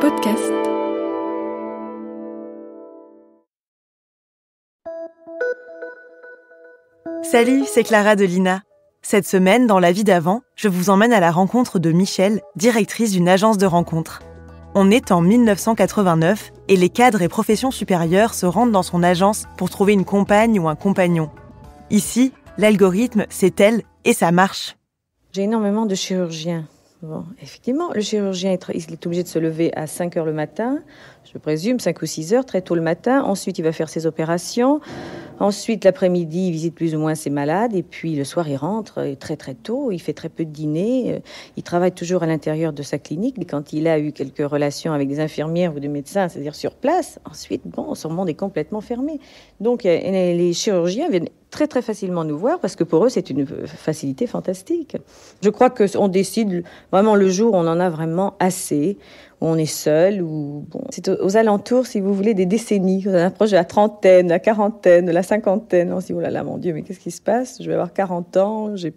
podcast. Salut, c'est Clara de l'INA. Cette semaine, dans La vie d'avant, je vous emmène à la rencontre de Michèle, directrice d'une agence de rencontres. On est en 1989 et les cadres et professions supérieures se rendent dans son agence pour trouver une compagne ou un compagnon. Ici, l'algorithme, c'est elle et ça marche. J'ai énormément de chirurgiens. Bon, effectivement, le chirurgien il est obligé de se lever à 5 heures le matin, je présume 5 ou 6 heures, très tôt le matin. Ensuite, il va faire ses opérations. Ensuite, l'après-midi, il visite plus ou moins ses malades. Et puis, le soir, il rentre très, très tôt. Il fait très peu de dîner. Il travaille toujours à l'intérieur de sa clinique. Et quand il a eu quelques relations avec des infirmières ou des médecins, c'est-à-dire sur place, ensuite, son monde est complètement fermé. Donc, les chirurgiens viennent très, très facilement nous voir parce que pour eux, c'est une facilité fantastique. Je crois qu'on décide vraiment le jour où on en a vraiment assez, où on est seul, ou bon, c'est aux alentours, si vous voulez, des décennies. On approche de la trentaine, de la quarantaine, de la cinquantaine. On se dit, oh là là, mon Dieu, mais qu'est-ce qui se passe? Je vais avoir 40 ans, je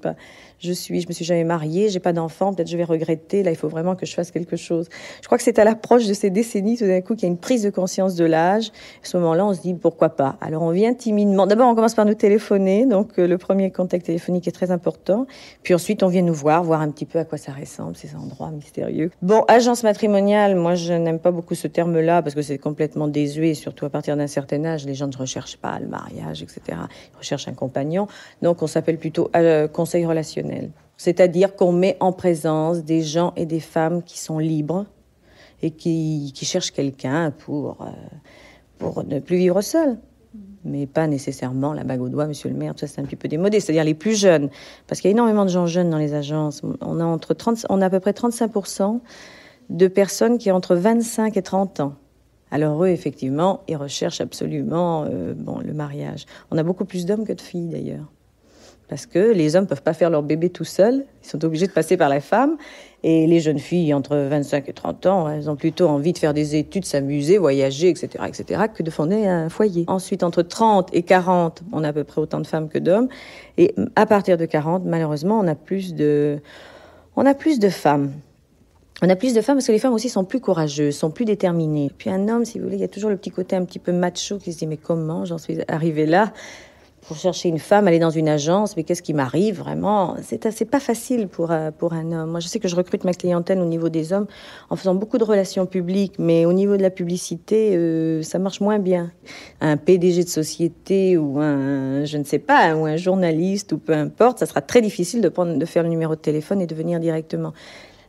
me suis jamais mariée, j'ai pas d'enfant, peut-être je vais regretter. Là, il faut vraiment que je fasse quelque chose. Je crois que c'est à l'approche de ces décennies, tout d'un coup, qu'il y a une prise de conscience de l'âge. À ce moment-là, on se dit, pourquoi pas? Alors, on vient timidement. D'abord, on commence par nous téléphoner. Donc, le premier contact téléphonique est très important. Puis ensuite, on vient nous voir un petit peu à quoi ça ressemble, ces endroits mystérieux. Bon, agence matrimoniale, moi, je n'aime pas beaucoup ce terme-là parce que c'est complètement désuet, surtout à partir d'un certain âge. Les gens ne recherchent pas le mariage, etc. Ils recherchent un compagnon. Donc, on s'appelle plutôt conseil relationnel. C'est-à-dire qu'on met en présence des gens et des femmes qui sont libres et qui cherchent quelqu'un pour ne plus vivre seul. Mais pas nécessairement la bague au doigt, monsieur le maire, tout ça c'est un petit peu démodé, c'est-à-dire les plus jeunes. Parce qu'il y a énormément de gens jeunes dans les agences. On a à peu près 35% de personnes qui ont entre 25 et 30 ans. Alors eux, effectivement, ils recherchent absolument le mariage. On a beaucoup plus d'hommes que de filles, d'ailleurs. Parce que les hommes ne peuvent pas faire leur bébé tout seuls. Ils sont obligés de passer par la femme. Et les jeunes filles, entre 25 et 30 ans, elles ont plutôt envie de faire des études, s'amuser, voyager, etc., que de fonder un foyer. Ensuite, entre 30 et 40, on a à peu près autant de femmes que d'hommes. Et à partir de 40, malheureusement, on a plus de femmes. On a plus de femmes parce que les femmes aussi sont plus courageuses, sont plus déterminées. Puis un homme, si vous voulez, il y a toujours le petit côté un petit peu macho qui se dit « Mais comment j'en suis arrivée là ?» Pour chercher une femme, aller dans une agence, mais qu'est-ce qui m'arrive vraiment? C'est pas facile pour un homme. Moi, je sais que je recrute ma clientèle au niveau des hommes en faisant beaucoup de relations publiques, mais au niveau de la publicité, ça marche moins bien. Un PDG de société ou je ne sais pas, ou un journaliste ou peu importe, ça sera très difficile de faire le numéro de téléphone et de venir directement.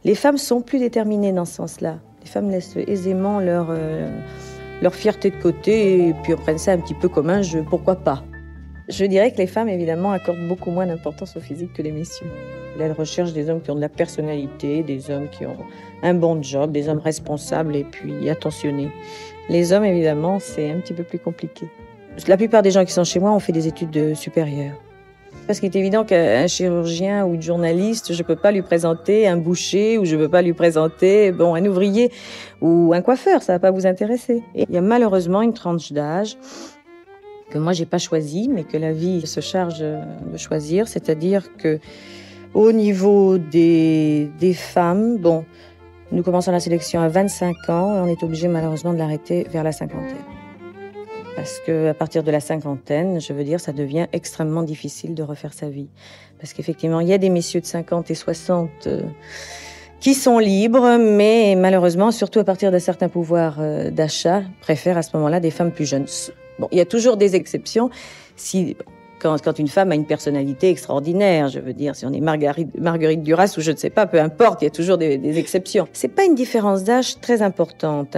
Les femmes sont plus déterminées dans ce sens-là. Les femmes laissent aisément leur fierté de côté et puis prennent ça un petit peu comme un jeu. Pourquoi pas? Je dirais que les femmes, évidemment, accordent beaucoup moins d'importance au physique que les messieurs. Elles recherchent des hommes qui ont de la personnalité, des hommes qui ont un bon job, des hommes responsables et puis attentionnés. Les hommes, évidemment, c'est un petit peu plus compliqué. La plupart des gens qui sont chez moi ont fait des études supérieures. Parce qu'il est évident qu'un chirurgien ou une journaliste, je ne peux pas lui présenter un boucher ou je ne peux pas lui présenter un ouvrier ou un coiffeur, ça ne va pas vous intéresser. Et il y a malheureusement une tranche d'âge que moi j'ai pas choisi, mais que la vie se charge de choisir, c'est-à-dire que au niveau des femmes, nous commençons la sélection à 25 ans et on est obligé malheureusement de l'arrêter vers la cinquantaine. Parce que à partir de la cinquantaine, je veux dire, ça devient extrêmement difficile de refaire sa vie. Parce qu'effectivement, il y a des messieurs de 50 et 60 qui sont libres, mais malheureusement, surtout à partir d'un certain pouvoir d'achat, préfèrent à ce moment-là des femmes plus jeunes. Bon, il y a toujours des exceptions. Quand une femme a une personnalité extraordinaire, je veux dire, si on est Marguerite Duras ou je ne sais pas, peu importe, il y a toujours des exceptions. C'est pas une différence d'âge très importante,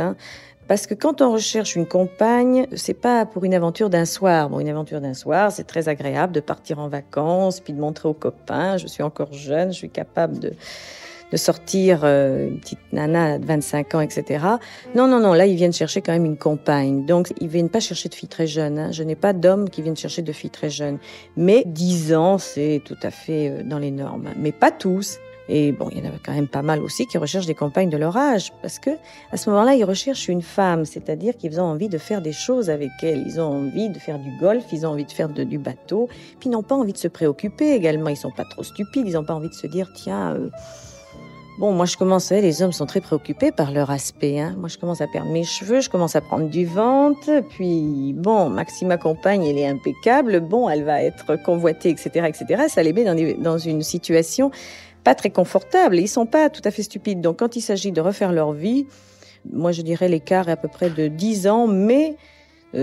parce que quand on recherche une compagne, c'est pas pour une aventure d'un soir. Bon, une aventure d'un soir, c'est très agréable de partir en vacances, puis de montrer aux copains, je suis encore jeune, je suis capable de sortir une petite nana de 25 ans, etc. Non, là, ils viennent chercher quand même une compagne. Donc, ils viennent pas chercher de filles très jeunes. Je n'ai pas d'hommes qui viennent chercher de filles très jeunes. Mais 10 ans, c'est tout à fait dans les normes. Mais pas tous. Et bon, il y en a quand même pas mal aussi qui recherchent des compagnes de leur âge. Parce que à ce moment-là, ils recherchent une femme. C'est-à-dire qu'ils ont envie de faire des choses avec elle. Ils ont envie de faire du golf, ils ont envie de faire du bateau. Puis ils n'ont pas envie de se préoccuper également. Ils sont pas trop stupides. Ils n'ont pas envie de se dire, tiens... Bon, moi je commence, les hommes sont très préoccupés par leur aspect. Moi je commence à perdre mes cheveux, je commence à prendre du ventre. Puis bon, Maxima compagne, elle est impeccable. Bon, elle va être convoitée, etc., etc. Ça les met dans une situation pas très confortable. Ils sont pas tout à fait stupides. Donc quand il s'agit de refaire leur vie, moi je dirais l'écart est à peu près de 10 ans, mais à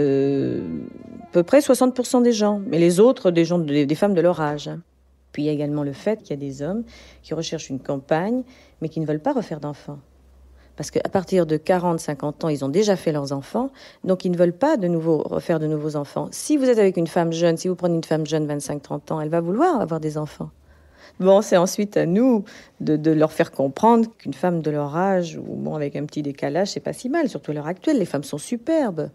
peu près 60% des gens. Mais les autres, des femmes de leur âge. Puis il y a également le fait qu'il y a des hommes qui recherchent une compagne, mais qui ne veulent pas refaire d'enfants. Parce qu'à partir de 40, 50 ans, ils ont déjà fait leurs enfants, donc ils ne veulent pas de nouveau refaire de nouveaux enfants. Si vous êtes avec une femme jeune, si vous prenez une femme jeune, 25, 30 ans, elle va vouloir avoir des enfants. Bon, c'est ensuite à nous de leur faire comprendre qu'une femme de leur âge, ou bon, avec un petit décalage, c'est pas si mal, surtout à l'heure actuelle. Les femmes sont superbes.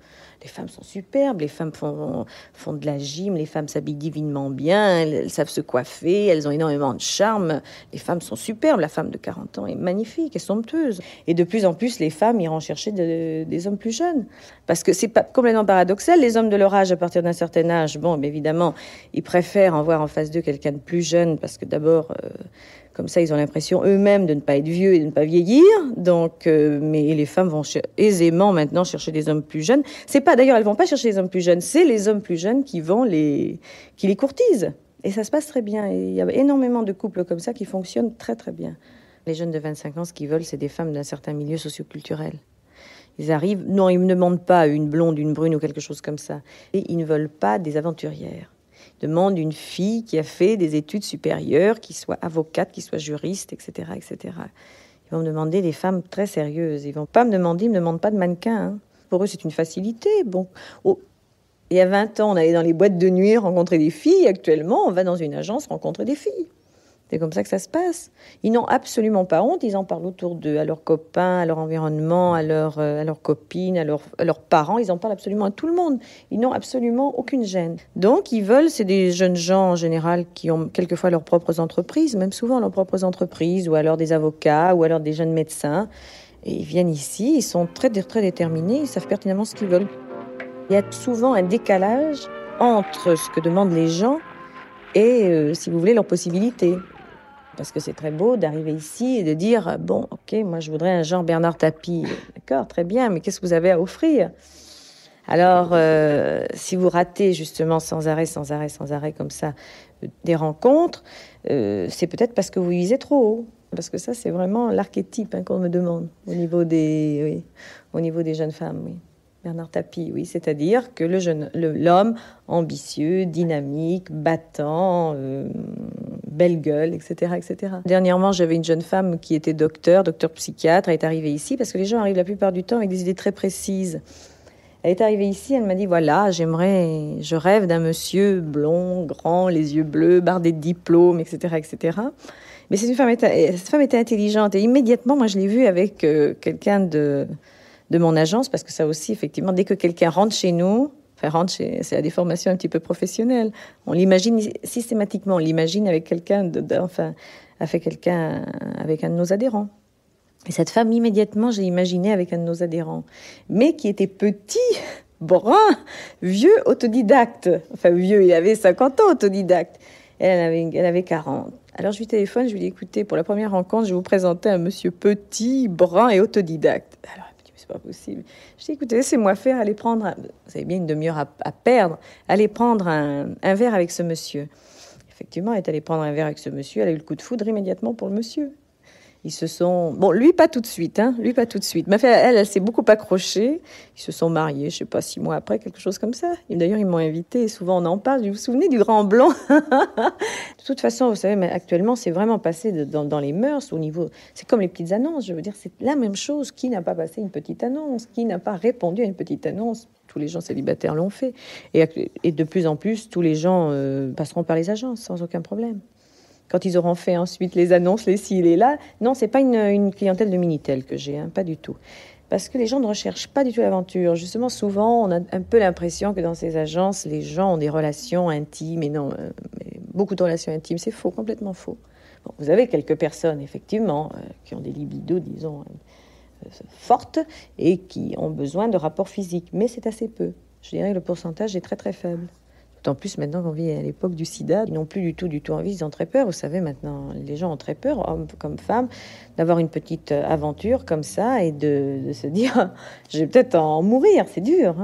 Les femmes sont superbes, les femmes font de la gym, les femmes s'habillent divinement bien, elles savent se coiffer, elles ont énormément de charme. Les femmes sont superbes, la femme de 40 ans est magnifique, est somptueuse. Et de plus en plus, les femmes iront chercher des hommes plus jeunes. Parce que c'est pas complètement paradoxal, les hommes de leur âge, à partir d'un certain âge, bon, mais évidemment, ils préfèrent en voir en face d'eux quelqu'un de plus jeune, parce que d'abord... comme ça, ils ont l'impression eux-mêmes de ne pas être vieux et de ne pas vieillir. Donc, mais les femmes vont aisément maintenant chercher des hommes plus jeunes. C'est pas, d'ailleurs, elles vont pas chercher des hommes plus jeunes. C'est les hommes plus jeunes qui les courtisent. Et ça se passe très bien. Et il y a énormément de couples comme ça qui fonctionnent très très bien. Les jeunes de 25 ans, ce qu'ils veulent, c'est des femmes d'un certain milieu socioculturel. Ils arrivent, non, ils ne demandent pas une blonde, une brune ou quelque chose comme ça. Et ils ne veulent pas des aventurières. Demande une fille qui a fait des études supérieures, qui soit avocate, qui soit juriste, etc., etc. Ils vont me demander des femmes très sérieuses. Ils vont pas me demander, ils me demandent pas de mannequin. Pour eux, c'est une facilité. Bon, il y a 20 ans, on allait dans les boîtes de nuit rencontrer des filles. Actuellement, on va dans une agence rencontrer des filles. C'est comme ça que ça se passe. Ils n'ont absolument pas honte. Ils en parlent autour d'eux, à leurs copains, à leur environnement, à leurs copines, à leurs parents. Ils en parlent absolument à tout le monde. Ils n'ont absolument aucune gêne. Donc, ils veulent, c'est des jeunes gens en général qui ont quelquefois leurs propres entreprises, même souvent leurs propres entreprises, ou alors des avocats, ou alors des jeunes médecins. Et ils viennent ici, ils sont très, très déterminés, ils savent pertinemment ce qu'ils veulent. Il y a souvent un décalage entre ce que demandent les gens et, si vous voulez, leurs possibilités. Parce que c'est très beau d'arriver ici et de dire « Bon, ok, moi je voudrais un genre Bernard Tapie. » D'accord, très bien, mais qu'est-ce que vous avez à offrir ? Alors, si vous ratez justement sans arrêt comme ça des rencontres, c'est peut-être parce que vous visez trop haut. Parce que ça, c'est vraiment l'archétype qu'on me demande au niveau des jeunes femmes, oui. Bernard Tapie, oui, c'est-à-dire que l'homme ambitieux, dynamique, battant, belle gueule, etc., etc. Dernièrement, j'avais une jeune femme qui était docteur psychiatre, elle est arrivée ici, parce que les gens arrivent la plupart du temps avec des idées très précises. Elle est arrivée ici, elle m'a dit, voilà, je rêve d'un monsieur blond, grand, les yeux bleus, bardé de diplômes, etc., etc. Mais cette femme était intelligente, et immédiatement, moi, je l'ai vue avec quelqu'un de mon agence, parce que ça aussi, effectivement, dès que quelqu'un rentre chez nous, c'est la déformation un petit peu professionnelle. On l'imagine systématiquement, on l'imagine avec avec un de nos adhérents. Et cette femme, immédiatement, je l'ai imaginée avec un de nos adhérents, mais qui était petit, brun, vieux, autodidacte. Enfin, vieux, il avait 50 ans, autodidacte. Elle avait 40. Alors, je lui téléphone, je lui dis, écoutez, pour la première rencontre, je vais vous présenter un monsieur petit, brun et autodidacte. Alors, c'est pas possible. Je dis, écoutez, laissez-moi faire, allez prendre, vous avez bien une demi-heure à perdre, allez prendre un verre avec ce monsieur. Effectivement, elle est allée prendre un verre avec ce monsieur, elle a eu le coup de foudre immédiatement pour le monsieur. Ils se sont... Bon, lui, pas tout de suite, Mais elle s'est beaucoup accrochée. Ils se sont mariés, je sais pas, 6 mois après, quelque chose comme ça. Et d'ailleurs, ils m'ont invité, et souvent on en parle. Vous vous souvenez du Grand Blanc? De toute façon, vous savez, mais actuellement, c'est vraiment passé dans les mœurs au niveau... C'est comme les petites annonces, je veux dire, c'est la même chose. Qui n'a pas passé une petite annonce? Qui n'a pas répondu à une petite annonce? Tous les gens célibataires l'ont fait. Et de plus en plus, tous les gens passeront par les agences, sans aucun problème. Quand ils auront fait ensuite les annonces, les ci, les là. Non, c'est pas une clientèle de Minitel que j'ai, pas du tout. Parce que les gens ne recherchent pas du tout l'aventure. Justement, souvent, on a un peu l'impression que dans ces agences, les gens ont des relations intimes. Et non, mais beaucoup de relations intimes, c'est faux, complètement faux. Bon, vous avez quelques personnes, effectivement, qui ont des libidos, disons, fortes et qui ont besoin de rapports physiques. Mais c'est assez peu. Je dirais que le pourcentage est très, très faible. D'autant plus maintenant qu'on vit à l'époque du sida, ils n'ont plus du tout envie, ils ont très peur. Vous savez, maintenant, les gens ont très peur, hommes comme femmes, d'avoir une petite aventure comme ça et de se dire « je vais peut-être en mourir », c'est dur.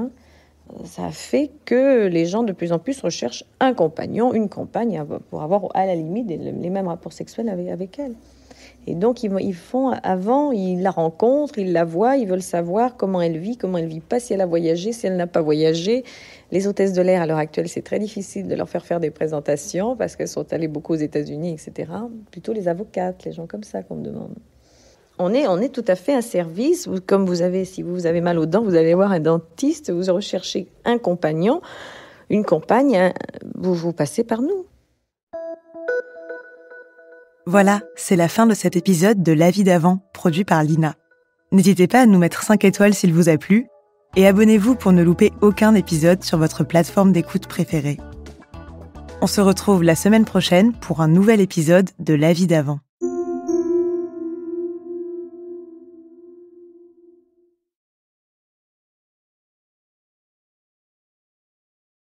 Ça fait que les gens de plus en plus recherchent un compagnon, une compagne, pour avoir à la limite les mêmes rapports sexuels avec elle. Et donc, ils font avant, ils la rencontrent, ils la voient, ils veulent savoir comment elle vit pas, si elle a voyagé, si elle n'a pas voyagé. Les hôtesses de l'air, à l'heure actuelle, c'est très difficile de leur faire des présentations parce qu'elles sont allées beaucoup aux États-Unis, etc. Plutôt les avocates, les gens comme ça qu'on me demande. On est tout à fait un service, comme si vous avez mal aux dents, vous allez voir un dentiste, vous recherchez un compagnon, une compagne, vous passez par nous. Voilà, c'est la fin de cet épisode de La vie d'avant, produit par Lina. N'hésitez pas à nous mettre 5 étoiles s'il vous a plu, et abonnez-vous pour ne louper aucun épisode sur votre plateforme d'écoute préférée. On se retrouve la semaine prochaine pour un nouvel épisode de La vie d'avant.